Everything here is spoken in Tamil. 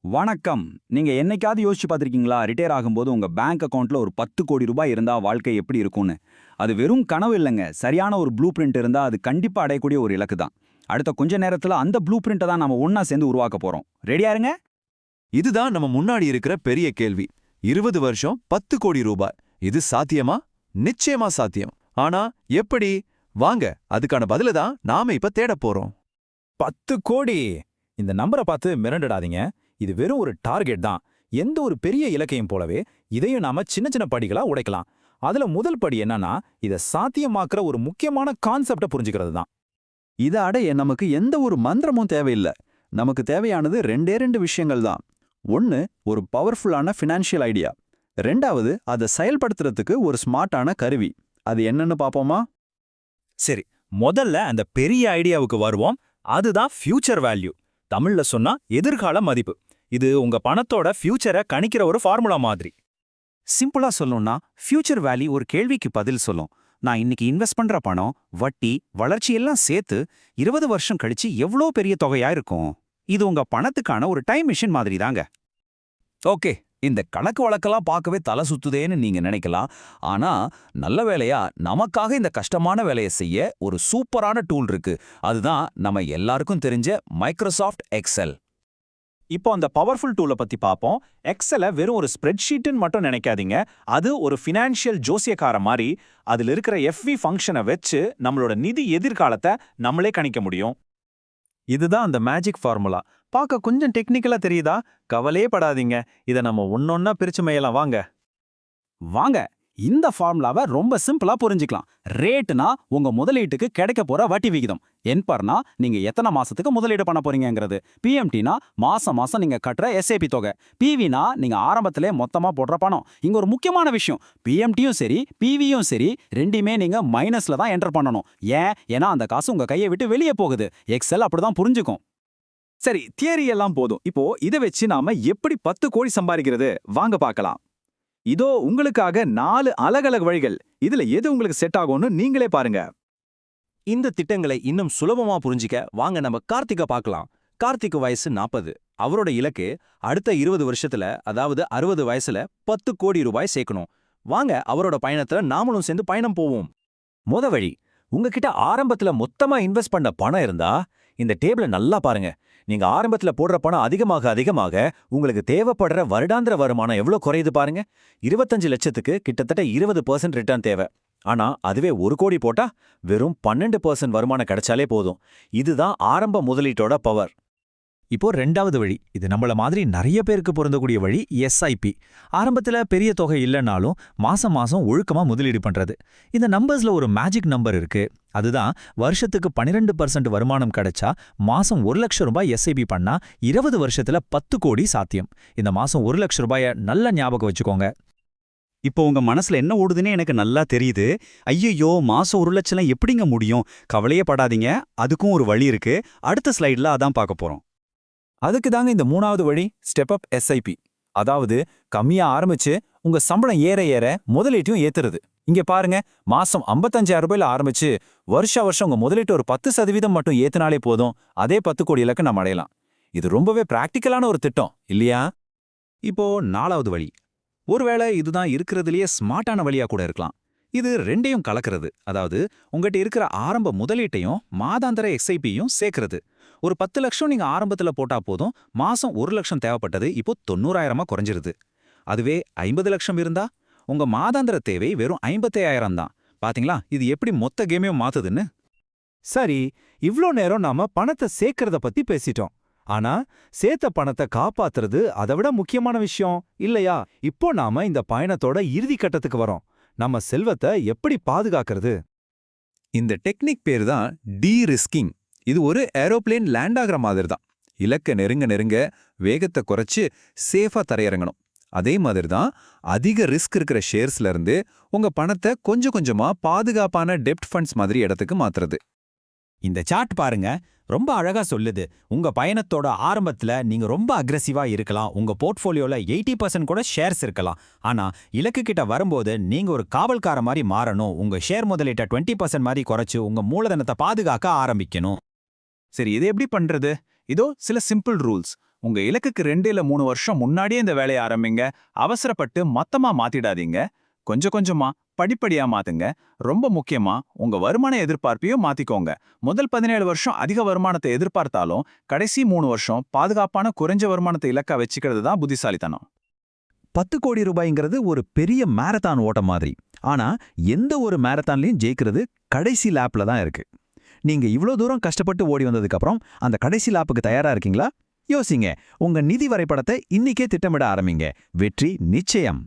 வணக்கம். நீங்க என்னைக்காவது யோசிச்சு பார்த்திருக்கீங்களா? ரிட்டயர் ஆகும்போது உங்க பேங்க் அக்கவுண்ட்ல ஒரு 10 கோடி ரூபாய் இருந்தா வாழ்க்கை எப்படி இருக்கும்னு? அது வெறும் கனவு இல்லங்க. சரியான ஒரு ப்ளூ பிரிண்ட் இருந்தா அது கண்டிப்பா அடையக்கூடிய ஒரு இலக்கு தான். அடுத்த கொஞ்ச நேரத்துல அந்த ப்ளூ பிரிண்ட்ட தான் நாம ஒண்ணா சேர்ந்து உருவாக்க போறோம். ரெடியா இருங்க. இதுதான் நம்ம முன்னாடி இருக்கிற பெரிய கேள்வி. 20 வருஷம் 10 கோடி ரூபாய். இது சாத்தியமா? நிச்சயமா சாத்தியம். ஆனா எப்படி? வாங்க, அதுக்கான பதில தான் நாம இப்ப தேடப் போறோம். 10 கோடி! இந்த நம்பரை பார்த்து மிரண்டுடாதீங்க. இது வெறும் ஒரு டார்கெட் தான். எந்த ஒரு பெரிய இலக்கையும் போலவே இதையும் நாம சின்ன சின்ன படிகளா உடைக்கலாம். அதுல முதல் படி என்னன்னா, இதை சாத்தியமாக்குற ஒரு முக்கியமான கான்செப்டை புரிஞ்சுக்கிறது தான். இத அடைய நமக்கு எந்த ஒரு மந்திரமும் தேவையில்ல. நமக்கு தேவையானது ரெண்டு விஷயங்கள் தான். ஒன்னு, ஒரு பவர்ஃபுல்லான ஃபினான்ஷியல் ஐடியா. ரெண்டாவது, அதை செயல்படுத்துறதுக்கு ஒரு ஸ்மார்ட்டான கருவி. அது என்னன்னு பாப்போமா? சரி, முதல்ல அந்த பெரிய ஐடியாவுக்கு வருவோம். அதுதான் ஃபியூச்சர் வேல்யூ. தமிழ்ல சொன்னா எதிர்கால மதிப்பு. இது உங்க பணத்தோட ஃபியூச்சரை கணிக்கிற ஒரு ஃபார்முலா மாதிரி. சிம்பிளா சொல்லணும்னா ஃபியூச்சர் வேல்யூ ஒரு கேள்விக்கு பதில் சொல்லும். நான் இன்னைக்கு இன்வெஸ்ட் பண்ற பணம், வட்டி, வளர்ச்சி எல்லாம் சேர்த்து 20 வருஷம் கழிச்சு எவ்வளோ பெரிய தொகையா இருக்கும். இது உங்க பணத்துக்கான ஒரு டைம் மிஷின் மாதிரி தாங்க. ஓகே. இந்த கணக்கு வழக்கெல்லாம் பார்க்கவே தலை சுத்துதேன்னு நீங்க நினைக்கலாம். ஆனா நல்ல வேளையா நமக்காக இந்த கஷ்டமான வேலையை செய்ய ஒரு சூப்பரான டூல் இருக்கு. அதுதான் நம்ம எல்லாருக்கும் தெரிஞ்ச மைக்ரோசாஃப்ட் எக்ஸெல். இப்போ அந்த பவர்ஃபுல் டூலை பத்தி பார்ப்போம். எக்ஸலை வெறும் ஒரு ஸ்ப்ரெட்ஷீட்னு மட்டும் நினைக்காதீங்க. அது ஒரு ஃபினான்ஷியல் ஜோசியக்கார மாதிரி. அதில் இருக்கிற எஃப்வி ஃபங்க்ஷனை வச்சு நம்மளோட நிதி எதிர்காலத்தை நம்மளே கணிக்க முடியும். இதுதான் அந்த மேஜிக் ஃபார்முலா. பார்க்க கொஞ்சம் டெக்னிக்கலா தெரியுதா? கவலையே படாதீங்க. இதை நம்ம ஒன்னொன்னா பிரிச்சு மேயலாம் வாங்க. வாங்க, இந்த ஃபார்முலாவை ரொம்ப சிம்பிளா புரிஞ்சுக்கலாம். ரேட்னா உங்க முதலீட்டுக்கு கிடைக்க போற வட்டி விகிதம். என்பர்னா நீங்க எத்தனை மாசத்துக்கு முதலீடு பண்ண போறீங்கங்கிறது. பிஎம்டினா மாசம் மாசம் நீங்க கட்டுற எஸ்ஏபி தொகை. பிவினா நீங்க ஆரம்பத்திலே மொத்தமா போடுற பணம். இங்க ஒரு முக்கியமான விஷயம், பிஎம்டியும் சரி பிவியும் சரி ரெண்டுமே நீங்க மைனஸ்ல தான் என்டர் பண்ணணும். ஏன்னா அந்த காசு உங்க கையை விட்டு வெளியே போகுது. எக்ஸல் அப்படிதான் புரிஞ்சுக்கும். சரி, தியரி எல்லாம் போதும். இப்போ இதை வச்சு நாம எப்படி 10 கோடி சம்பாதிக்கிறது வாங்க பார்க்கலாம். இதோ உங்களுக்காக 4 அலகலக வழிகள். இதுல எது உங்களுக்கு செட் ஆகும்னு நீங்களே பாருங்க. இந்த திட்டங்களை இன்னும் சுலபமா புரிஞ்சிக்க வாங்க நம்ம கார்த்திகை பார்க்கலாம். கார்த்திக் வயசு 40. அவரோட இலக்கு அடுத்த 20 வருஷத்துல, அதாவது 60 வயசுல 10 கோடி ரூபாய் சேர்க்கணும். வாங்க அவரோட பயணத்துல நாமளும் சேர்ந்து பயணம் போவோம். முத வழி, உங்ககிட்ட ஆரம்பத்துல மொத்தமா இன்வெஸ்ட் பண்ண பணம் இருந்தா இந்த டேபிள நல்லா பாருங்க. நீங்க ஆரம்பத்துல போடுற பணம் அதிகமாக அதிகமாக உங்களுக்கு தேவைப்படுற வருடாந்திர வருமானம் எவ்வளவு குறையுது பாருங்க. 25 லட்சத்துக்கு கிட்டத்தட்ட 20% ரிட்டர்ன் தேவை. ஆனா அதுவே 1 கோடி போட்டா வெறும் 12% வருமானம் கிடைச்சாலே போதும். இதுதான் ஆரம்ப முதலீட்டோட பவர். இப்போ ரெண்டாவது வழி, இது நம்மள மாதிரி நிறைய பேருக்கு பொருந்தக்கூடிய வழி, எஸ்ஐபி. ஆரம்பத்துல பெரிய தொகை இல்லைனாலும் மாசம் மாசம் ஒழுக்கமா முதலீடு பண்றது. இந்த நம்பர்ஸ்ல ஒரு மேஜிக் நம்பர் இருக்கு. அதுதான் வருஷத்துக்கு 12% வருமானம் கிடைச்சா மாசம் 1 லட்சம் ரூபாய் எஸ்ஐபி பண்ணா 20 வருஷத்துல 10 கோடி சாத்தியம். இந்த மாசம் 1 லட்சம் ரூபாய நல்ல ஞாபகம் வச்சுக்கோங்க. இப்போ உங்க மனசுல என்ன ஓடுதுன்னே எனக்கு நல்லா தெரியுது. ஐயையோ, மாசம் 1 லட்சம் எப்படிங்க முடியும்? கவலையே படாதீங்க, அதுக்கும் ஒரு வழி இருக்கு. அடுத்த ஸ்லைட்ல அதான் பார்க்க போறோம். அதுக்கு தாங்க இந்த மூணாவது வழி, ஸ்டெப் அப் எஸ்ஐபி. அதாவது கம்மியா ஆரம்பிச்சு உங்க சம்பளம் ஏற ஏற முதலீட்டையும் ஏத்துறது. இங்க பாருங்க, மாசம் 55,000 ரூபாயில ஆரம்பிச்சு வருஷம் உங்க முதலீட்டு ஒரு 10% மட்டும் ஏத்துனாலே போதும். அதே 10 கோடி இலக்கு நம்ம அடையலாம். இது ரொம்பவே பிராக்டிக்கலான ஒரு திட்டம் இல்லையா? இப்போ 4வது வழி. ஒருவேளை இதுதான் இருக்கிறதுலயே ஸ்மார்ட்டான வழியா கூட இருக்கலாம். இது ரெண்டையும் கலக்கிறது. அதாவது உங்ககிட்ட இருக்கிற ஆரம்ப முதலீட்டையும் மாதாந்திர எஸ்ஐபியும் சேர்க்கறது. ஒரு 10 லட்சம் நீங்க ஆரம்பத்துல போட்டா போதும், மாசம் 1 லட்சம் தேவைப்பட்டது இப்போ 90,000 குறைஞ்சிருது. அதுவே 50 லட்சம் இருந்தா உங்க மாதாந்திர தேவை வெறும் 55,000 தான். பாத்தீங்களா இது எப்படி மொத்த கேமையும் மாத்துதுன்னு? சரி, இவ்ளோ நேரம் நாம பணத்தை சேர்க்கறத பத்தி பேசிட்டோம். ஆனா சேர்த்த பணத்தை காப்பாத்துறது அதை விட முக்கியமான விஷயம் இல்லையா? இப்போ நாம இந்த பயணத்தோட இறுதி கட்டத்துக்கு வரோம். நம்ம செல்வத்தை எப்படி பாதுகாக்கிறது? இந்த டெக்னிக் பேர் தான் டி-ரிஸ்கிங். இது ஒரு ஏரோப்ளேன் லேண்ட் ஆகிற மாதிரி தான். இலக்க நெருங்க நெருங்க வேகத்தை குறைச்சு சேஃபா தரையிறங்கணும். அதே மாதிரி தான் அதிக ரிஸ்க் இருக்கிற ஷேர்ஸ்ல இருந்து உங்க பணத்தை கொஞ்சம் கொஞ்சமா பாதுகாப்பான டெப்ட் ஃபண்ட்ஸ் மாதிரி இடத்துக்கு மாத்துறது. இந்த சார்ட் பாருங்க, ரொம்ப அழகா சொல்லுது. உங்க பயணத்தோட ஆரம்பத்துல நீங்க ரொம்ப அக்ரெசிவா இருக்கலாம். உங்க போர்ட்ஃபோலியோல 80% கூட ஷேர்ஸ் இருக்கலாம். ஆனா இலக்கு கிட்ட வரும்போது நீங்க ஒரு காவல்கார மாதிரி மாறணும். உங்க ஷேர் முதலீட்டை 20% மாதிரி குறைச்சு உங்க மூலதனத்தை பாதுகாக்க ஆரம்பிக்கணும். சரி, இது எப்படி பண்றது? இதோ சில சிம்பிள் ரூல்ஸ். உங்க இலக்குக்கு 2 இல்ல 3 வருஷம் முன்னாடியே இந்த வேலையை ஆரம்பிங்க. அவசரப்பட்டு மொத்தமா மாத்திடாதீங்க. கொஞ்சம் கொஞ்சமா படிப்படியா மாத்துங்க. ரொம்ப முக்கியமா உங்க வருமான எதிர்பார்ப்பையும் மாத்திக்கோங்க. முதல் 17 வருஷம் அதிக வருமானத்தை எதிர்பார்த்தாலும் கடைசி 3 வருஷம் பாதுகாப்பான குறைஞ்ச வருமானத்தை இலக்கா வச்சுக்கிறது தான் புத்திசாலித்தனம். 10 கோடி ரூபாய்ங்கிறது ஒரு பெரிய மாரத்தான் ஓட்டம் மாதிரி. ஆனா எந்த ஒரு மாரத்தான்லயும் ஜெயிக்கிறது கடைசி லாப்ல தான் இருக்கு. நீங்க இவ்ளோ தூரம் கஷ்டப்பட்டு ஓடி வந்ததுக்கு அப்புறம் அந்த கடைசி லாப்புக்கு தயாரா இருக்கீங்களா? யோசிங்க. உங்க நிதி வரைபடத்தை இன்னிக்கே திட்டமிட ஆரம்பிங்க. வெற்றி நிச்சயம்.